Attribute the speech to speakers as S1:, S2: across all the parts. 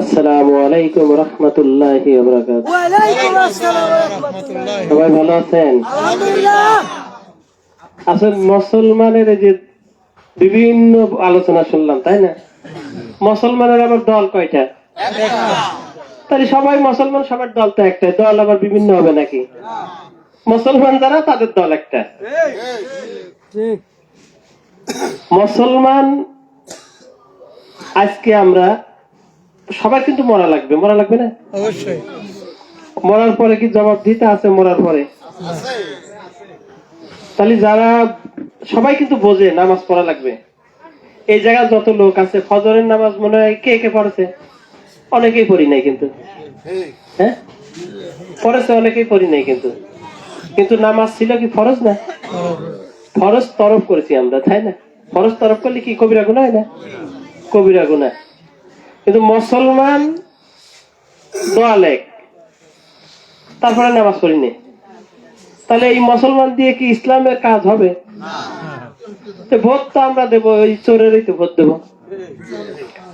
S1: আসসালামু আলাইকুম রহমতুল্লাহি ওয়া বারাকাতুহু।
S2: ওয়া আলাইকুম আসসালাম ওয়া রাহমাতুল্লাহ।
S1: সবাই ভালো আছেন?
S2: আলহামদুলিল্লাহ।
S1: আসলে মুসলমানের এই যে বিভিন্ন আলোচনা শুনলাম, তাই না? মুসলমানের আবার দল কয়টা? তাহলে সবাই মুসলমান, সবার দল তো একটাই। দল আবার বিভিন্ন হবে নাকি? মুসলমান যারা তাদের দল একটা।
S2: ঠিক।
S1: মুসলমান আজকে আমরা সবাই কিন্তু মরা লাগবে না?
S2: অবশ্যই।
S1: মরার পরে কি জবাব দিতে আছে? মরার পরে তাহলে যারা সবাই কিন্তু বোঝে নামাজ পড়া লাগবে। এই জায়গায় যত লোক আছে ফজরের নামাজ মনে হয় কে কে পড়েছে? অনেকেই পড়ি নাই কিন্তু। হ্যাঁ, পড়েছে অনেকেই পড়ি নাই কিন্তু। কিন্তু নামাজ ছিল কি ফরজ না? ফরজ তরফ করেছি আমরা, তাই না? ফরজ তরফ করলে কি কবিরা গুনাহ হয় না? কবিরা গুনাহ। কিন্তু মুসলমান দোয়া লেখ, তারপরে নামাজ পড়ি নেই। তাহলে এই মুসলমান দিয়ে কি ইসলামের কাজ হবে? ভোট তো আমরা দেবো, ওই চোরেরই তো ভোট দেবো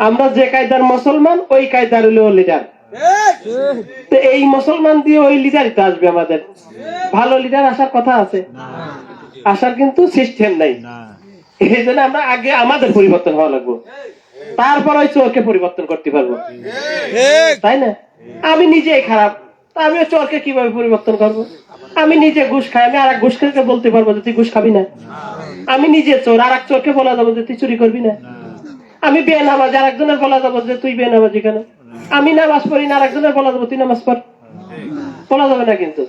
S1: আমরা। যে কায়দার মুসলমান ওই কায়দার হলো লিডার। তো এই মুসলমান দিয়ে ওই লিডারই তো আসবে আমাদের। ভালো লিডার আসার কথা আছে, আসার কিন্তু সিস্টেম নাই। এই জন্য আমরা আগে আমাদের পরিবর্তন হওয়া লাগবে, তারপর ওই চোরকে পরিবর্তন করতে পারবো, তাই না? আমি নিজেই খারাপ, আমি চোরকে কিভাবে পরিবর্তন করবো? আমি নিজে ঘুষ খাই, আমি আর এক ঘুষ খেতে বলতে পারবো যে তুই ঘুষ খাবি না? আমি নিজে চোর, আর এক চোরকে বলা যাবো যে তুই চুরি করবি না? আমি বেনামাজি, আর একজনের বলা যাবো যে তুই বেনামাজি কেন? আমি নামাজ পড়ি না, আর একজনের বলা যাবো তুই নামাজ পড়? বলা যাবে না কিন্তু।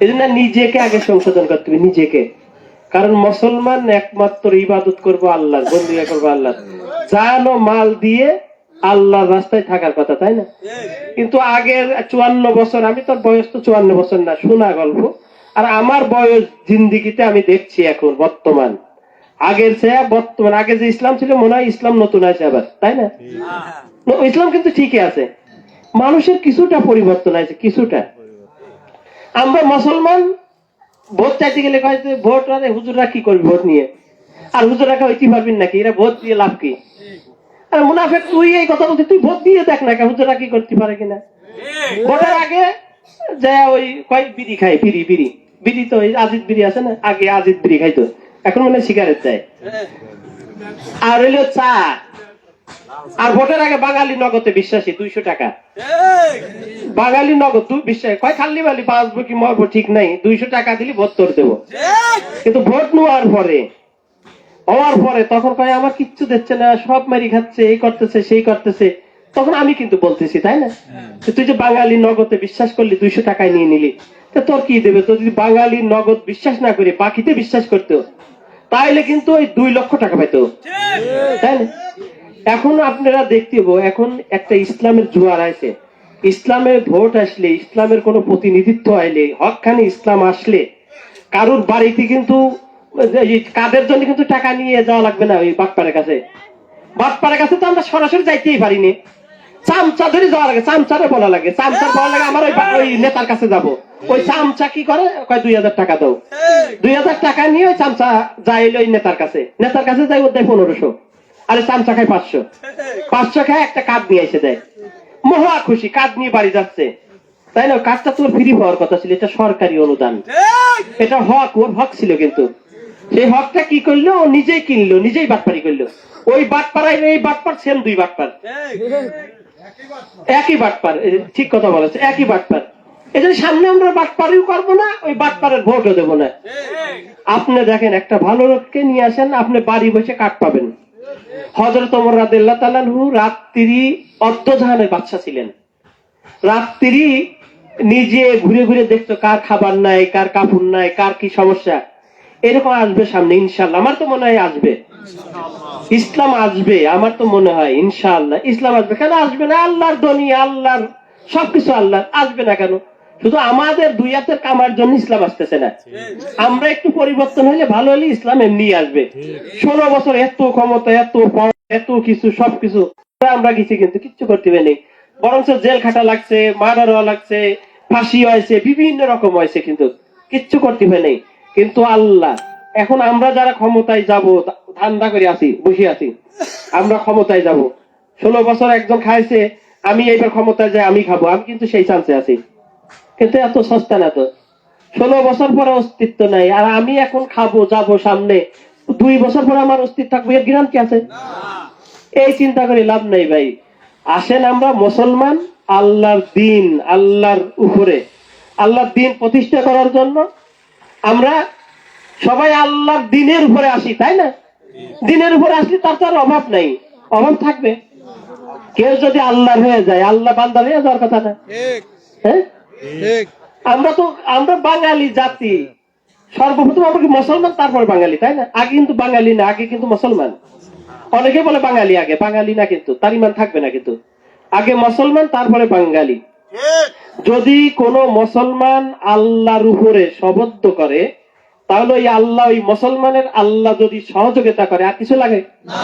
S1: এই জন্য নিজেকে আগে সংশোধন করতে হবে, নিজেকে। কারণ মুসলমান একমাত্র ইবাদত করবো আল্লাহর, বন্দিয়া করবো আল্লাহর। জান ও মাল দিয়ে আল্লাহর রাস্তায় থাকার কথা, তাই না? কিন্তু আগের 54 বছর, আমি তোর বয়স তো 54 বছর না, শোনা গল্প। আর আমার বয়স জিন্দিগিতে আমি দেখছি এখন বর্তমান, আগের চেয়ে বর্তমান। আগে যে ইসলাম ছিল মনে হয় ইসলাম নতুন আছে আবার, তাই না? ইসলাম কিন্তু ঠিকই আছে, মানুষের কিছুটা পরিবর্তন আছে, কিছুটা। আমরা মুসলমান ভোট চাইতে গেলে কয় যে ভোট, আরে হুজুররা কি করবি ভোট নিয়ে? আর হুজুররা হইতে পারবেন নাকি? এরা ভোট দিয়ে লাভ কি? আর মুনাফেক তুই এই কথা বলছিস, তুই ভোট দিয়ে দেখ না হুজুররা কি করতে পারে কিনা। ভোটের আগে যা ওই কয়েক বিড়ি খাই, বিড়ি তো ওই আজিদ বিড়ি আছে না, আগে আজিদ বিড়ি খাইতো, এখন মানে সিগারেট চাই। আর হইলো চা। আর ভোটের আগে বাঙালি নগদে বিশ্বাসী, 200 টাকা বাঙালি নগদ। তুই বিশ্বাস কয় খাল্লি বালি বাঁচবো কি মরবো ঠিক নাই, 200 টাকা দিলি ভোট তোর দেবো। কিন্তু ভোট নেওয়ার পরে হওয়ার পরে তখন কয় আমার কিচ্ছু দিচ্ছে না, সব মারি খাচ্ছে, এই করতেছে সেই করতেছে। তখন আমি কিন্তু বলতেছি, তাই না, তুই যে বাঙালি নগদে বিশ্বাস করলি, 200 টাকায় নিয়ে নিলি, তো তোর কি দেবে? তোর যদি বাঙালি নগদ বিশ্বাস না করে বাকিতে বিশ্বাস করতো, তাইলে কিন্তু ওই 2 লক্ষ টাকা পেতো, তাই না? এখন আপনারা দেখতে পাবো, এখন একটা ইসলামের জোয়ার আছে। ইসলামের ভোট আসলে, ইসলামের কোন প্রতিনিধিত্ব আইলে, হকখানি ইসলাম আসলে কারুর বাড়িতে কিন্তু কাদের জন্য কিন্তু টাকা নিয়ে যাওয়া লাগবে না। ওই বাটপাড়ের কাছে, বাটপাড়ের কাছে তো আমরা সরাসরি যাইতেই পারিনি, চামচা ধরে যাওয়া লাগে, চামচারে বলা লাগে, চামচার বলা লাগে আমার ওই নেতার কাছে যাব। ওই চামচা কি করে, কয় 2000 টাকা দাও। 2000 টাকা নিয়ে ওই চামচা যাই ওই নেতার কাছে, যাই ও দেয় 1500, আরে চামচা খায় 500 খায় একটা কার্ড নিয়ে এসে দেয়। মহা খুশি, কার্ড নিয়ে বাড়ি যাচ্ছে, তাই না? কার্ডটা তোর ফ্রি হওয়ার কথা ছিল, এটা সরকারি অনুদান, এটা হক, ওর হক ছিল। কিন্তু সেই হকটা কি করলো, ও নিজেই কিনলো, নিজেই বাটপারি করলো। ওই বাটপাড়ায় এই বাটপার সেম, 2 বাটপার, একই বাটপার। ঠিক কথা বলেছে, একই বাটপার। এই জন্য সামনে আমরা বাটপারিও করবো না, ওই বাটপারের ভোটও দেবো না। আপনি দেখেন, একটা ভালো লোককে নিয়ে আসেন, আপনি বাড়ি বসে কাঠ পাবেন। হযরত ওমর রাদিয়াল্লাহু তাআলা আনহু রাত্রি অর্ধজাহানের বাদশা ছিলেন। রাত্রি নিজে ঘুরে ঘুরে দেখতো কার খাবার নাই, কার কাপড় নাই, কার কি সমস্যা। এরকম আসবে সামনে ইনশাআল্লাহ, আমার তো মনে হয় আসবে। ইসলাম আসবে, আমার তো মনে হয় ইনশাআল্লাহ ইসলাম আসবে। কেন আসবে না? আল্লাহর দুনিয়া, আল্লাহর সবকিছু আল্লাহ, আসবে না কেন? শুধু আমাদের দুই হাতের কামার জন্য ইসলাম আসতেছে না। আমরা একটু পরিবর্তন হলে, ভালো হলে ইসলাম এমনি আসবে। 16 বছর এত ক্ষমতা, এত কিছু, সবকিছু আমরা গেছি, কিন্তু কিচ্ছু করতে পারিনি। বরঞ্চ জেল খাটা লাগছে, মার্ডার হওয়া লাগছে, ফাঁসি হয়েছে, বিভিন্ন রকম হয়েছে, কিন্তু কিচ্ছু করতে পারিনি। কিন্তু আল্লাহ, এখন আমরা যারা ক্ষমতায় যাব, ধান্দা করে আছি, বসে আছি, আমরা ক্ষমতায় যাব। 16 বছর একজন খাইছে, আমি এইবার ক্ষমতায় যাই আমি খাবো, আমি কিন্তু সেই চান্সে আছি। কিন্তু এত সস্তা না তো, 16 বছর পরে অস্তিত্ব নাই, আর আমি এখন খাবো যাবো সামনে 2 বছর পরে আমার অস্তিত্ব থাকবে, এর গ্যারান্টি আছে? এই চিন্তা করে লাভ নেই ভাই। আসেন আমরা মুসলমান, আল্লাহর দিন, আল্লাহর উপরে আল্লাহর দিন প্রতিষ্ঠা করার জন্য আমরা সবাই আল্লাহর দিনের উপরে আসি, তাই না? দিনের উপরে আসলে তার তো আর অভাব নাই, অভাব থাকবে? কেউ যদি আল্লাহর হয়ে যায়, আল্লাহ বান্দা হয়ে যাওয়ার কথা না? হ্যাঁ, আমরা বাঙালি জাতি, সর্বপ্রথম আমরা কি মুসলমান তারপর বাঙালি, তাই না? আগে কিন্তু বাঙালি না, আগে কিন্তু মুসলমান। অনেকে বলে বাঙালি আগে, বাঙালি না, কিন্তু তার ইমান থাকবে না। কিন্তু আগে মুসলমান তারপরে বাঙালি। যদি কোন মুসলমান আল্লাহর উপরে শপথ করে, তাহলে ওই আল্লাহ, ওই মুসলমানের আল্লাহ যদি সহযোগিতা করে, আর কিছু লাগে না।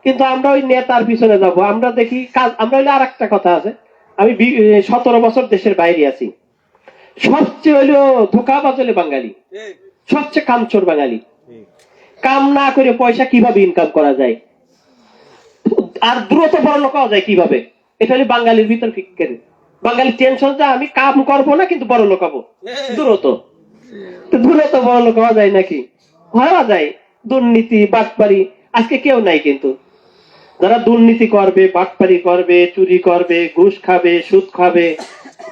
S1: কিন্তু আমরা ওই নেতার পিছনে যাব, আমরা দেখি কাজ। আমরা হইলে আর একটা কথা আছে, আমি 17 বছর দেশের বাইরে আছি, সবচেয়ে হইলো ধোকাবাজ হলে বাঙালি, সবচেয়ে কামচোর বাঙালি। কাম না করে পয়সা কিভাবে ইনকাম করা যায়, আর দ্রুত বড় লোক হওয়া যায় কিভাবে, এটা হলে বাঙালির ভিতর ফিক্কের। বাঙালি টেনশন যে আমি কাম করবো না কিন্তু বড় লোক হবো, দ্রুত বড় লোক হওয়া যায় নাকি? হওয়া যায়। দুর্নীতি বাটপারি আজকে কেউ নাই, কিন্তু যারা দুর্নীতি করবে, বাটপারি করবে, চুরি করবে, ঘুষ খাবে, সুদ খাবে,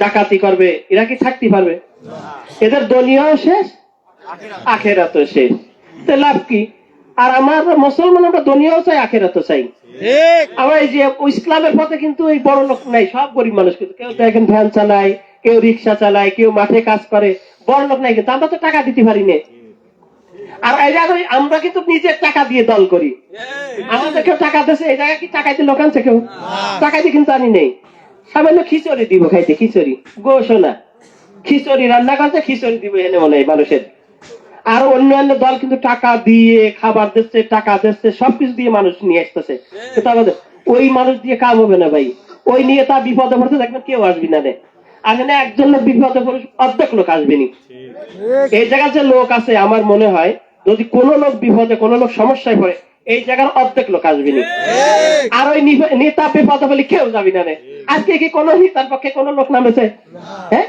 S1: ডাকাতি করবে, এরা কি থাকতে পারবে? এদের দুনিয়াও শেষ, আখেরাতও শেষ, তো লাভ কি? আর আমার মুসলমান, আমরা দুনিয়াও চাই, আখেরাতও চাই। আমরা এই যে ইসলামের পথে কিন্তু এই বড় লোক নাই, সব গরিব মানুষ। কিন্তু কেউ দেখেন ভ্যান চালায়, কেউ রিক্সা চালায়, কেউ মাঠে কাজ করে, বড় লোক নাই। কিন্তু আমরা তো টাকা দিতে পারি না। আর আমরা কিন্তু নিজের টাকা দিয়ে দল করি। আমাদের কেউ টাকা দিয়েছে, এই জায়গায় কি টাকাইতে লোক আনছে? কেউ টাকাইতে কিন্তু আনি নেই। সামান্য খিচুড়ি দিব খাইতে, খিচুড়ি গোশো না, খিচুড়ি রান্না করছে, খিচুড়ি দিব এনে মনে হয় মানুষের। আর অন্যান্য দল কিন্তু টাকা দিয়ে খাবার দিচ্ছে, টাকা দিচ্ছে, সবকিছু দিয়ে মানুষ নিয়ে আসতেছে। ওই মানুষ দিয়ে কাম হবে না ভাই। ওই নিয়ে তার বিপদে পড়তে দেখবেন কেউ আসবি না রে। আগে না একজন লোক বিপদে পড়ে অর্ধেক লোক আসবেনি। এই জায়গার যে লোক আছে, আমার মনে হয় যদি কোনো লোক বিপদে, কোনো লোক সমস্যায় পড়ে, এই জায়গার অর্ধেক লোক আসবেনি। আর ওই নেতা বিপদে বলে কেউ যাবি না রে। আজকে কি কোনো নেতার পক্ষে কোনো লোক নামেছে? হ্যাঁ,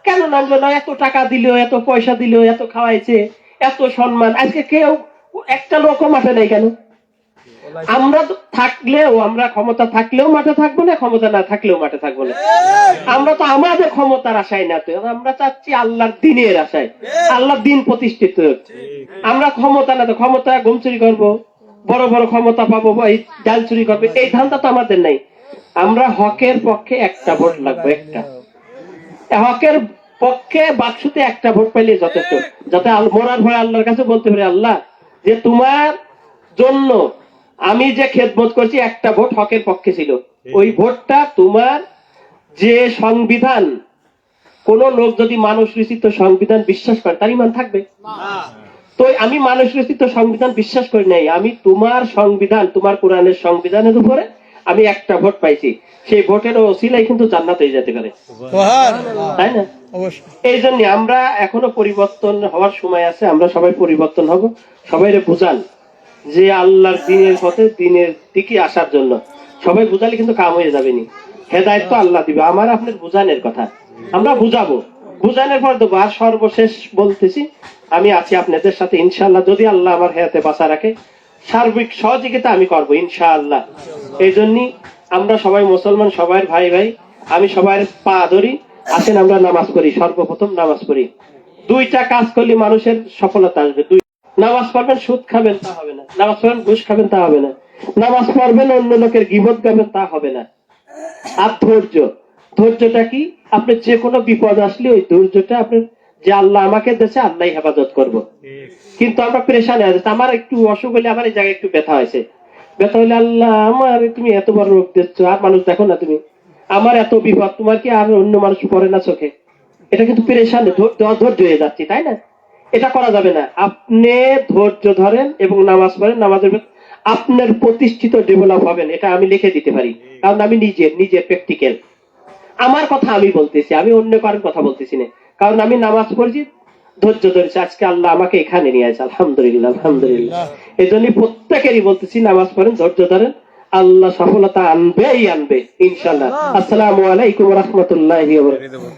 S1: কেন নামলো না? এত টাকা দিল, এত পয়সা দিল, এত খাওয়াইছে, এত সম্মান, আজকে কেউ একটা লোকও মাঠে নেই কেন? আমরা থাকলেও, আমরা ক্ষমতা থাকলেও মাঠে থাকবো না, ক্ষমতা না থাকলেও মাঠে থাকবো না। আমরা তো আমাদের ক্ষমতার আশায় না, তো আমরা চাচ্ছি আল্লাহর দিনের আশায়, আল্লাহর দিন প্রতিষ্ঠিত। আমরা ক্ষমতা না, তো ক্ষমতা গম চুরি করবো, বড় বড় ক্ষমতা পাবো, এই ডাল চুরি করবে, এই ধান্দা তো আমাদের নাই। আমরা হকের পক্ষে একটা ভোট লাগবে, একটা হকের পক্ষে বাক্সতে একটা ভোট পাইলে যথেষ্ট, যাতে মরার ভয় আল্লাহর কাছে বলতে পারে, আল্লাহ যে তোমার জন্য আমি যে খেদমত করছি, একটা ভোট হকের পক্ষে ছিল। ওই ভোটটা তোমার যে সংবিধান, কোন লোক যদি মানুষ রচিত সংবিধান বিশ্বাস করে, তার ইমান থাকবে? তো আমি মানুষ রচিত সংবিধান বিশ্বাস করি নাই, আমি তোমার সংবিধান, তোমার কোরআনের সংবিধানের উপরে আমি একটা ভোট পাইছি। সেই ভোটের ওসিলাই কিন্তু জান্নাতে যেতে পারে, তাই না? এই জন্য আমরা এখনো পরিবর্তন হওয়ার সময় আছে, আমরা সবাই পরিবর্তন হব। সবাই বুঝান যে আল্লাহর দিনের পথে, দিনের দিকে আসার জন্য সবাই বুঝালে কিন্তু কাম হয়ে যাবে নি। হেদায়েত তো আল্লাহ দিবে, আমার আপনার বুঝানোর কথা, আমরা বুঝাবো, বুঝানোর পর দেবো। আর সর্বশেষ বলতেছি, আমি আছি আপনাদের সাথে ইনশাআল্লাহ, যদি আল্লাহ আমার হায়াতে বাঁচা রাখে, সার্বিক সহযোগিতা আমি করবো ইনশাআল্লাহ। এই জন্যই আমরা সবাই মুসলমান, সবাই ভাই ভাই, আমি সবাই পা ধরি, আসেন আমরা নামাজ পড়ি। সর্বপ্রথম নামাজ পড়ি। দুইটা কাজ করলে মানুষের সফলতা আসবে। নামাজ পড়বেন, সুদ খাবেন তা হবে না। নামাজ পড়বেন, ঘুষ খাবেন তা হবে না। নামাজ পড়বেন, অন্য লোকের গীবত গাবেন তা হবে না। আর ধৈর্য, ধৈর্যটা কি? আপনি যে কোনো বিপদ আসলে ওই ধৈর্যটা আপনার, যে আল্লাহ আমাকে দেশে, আল্লাহ হেফাজত করব। কিন্তু আমরা প্রেশানে আছে, আমার একটু অসুখ হলে, আমার এই জায়গায় একটু ব্যথা হয়েছে, ব্যথা হলে আল্লাহ আমার তুমি এত বড় রোগ দিচ্ছ, আর মানুষ দেখো না তুমি, আমার এত বিপদ, তোমার কি আর অন্য মানুষ পড়ে না চোখে? এটা কিন্তু প্রেশানে ধৈর্য হয়ে যাচ্ছে, তাই না? এটা করা যাবে না। আপনি ধৈর্য ধরেন এবং নামাজ পড়েন, নামাজের আপনার প্রতিষ্ঠিত ডেভেলপ হবেন, এটা আমি লিখে দিতে পারি। কারণ আমি নিজের প্র্যাকটিক্যাল, আমার কথা আমি বলতেছি, আমি অন্য কারোর কথা বলতেছি না। কারণ আমি নামাজ পড়ছি, ধৈর্য ধরেছি, আজকে আল্লাহ আমাকে এখানে নিয়ে আসে, আলহামদুলিল্লাহ, আলহামদুলিল্লাহ। এই জন্য প্রত্যেকেরই বলতেছি, নামাজ পড়েন, ধৈর্য ধরেন, আল্লাহ সফলতা আনবেই আনবে ইনশাআল্লাহ। আসসালামু আলাইকুম ওয়া রাহমাতুল্লাহি ওয়া বারাকাতুহু।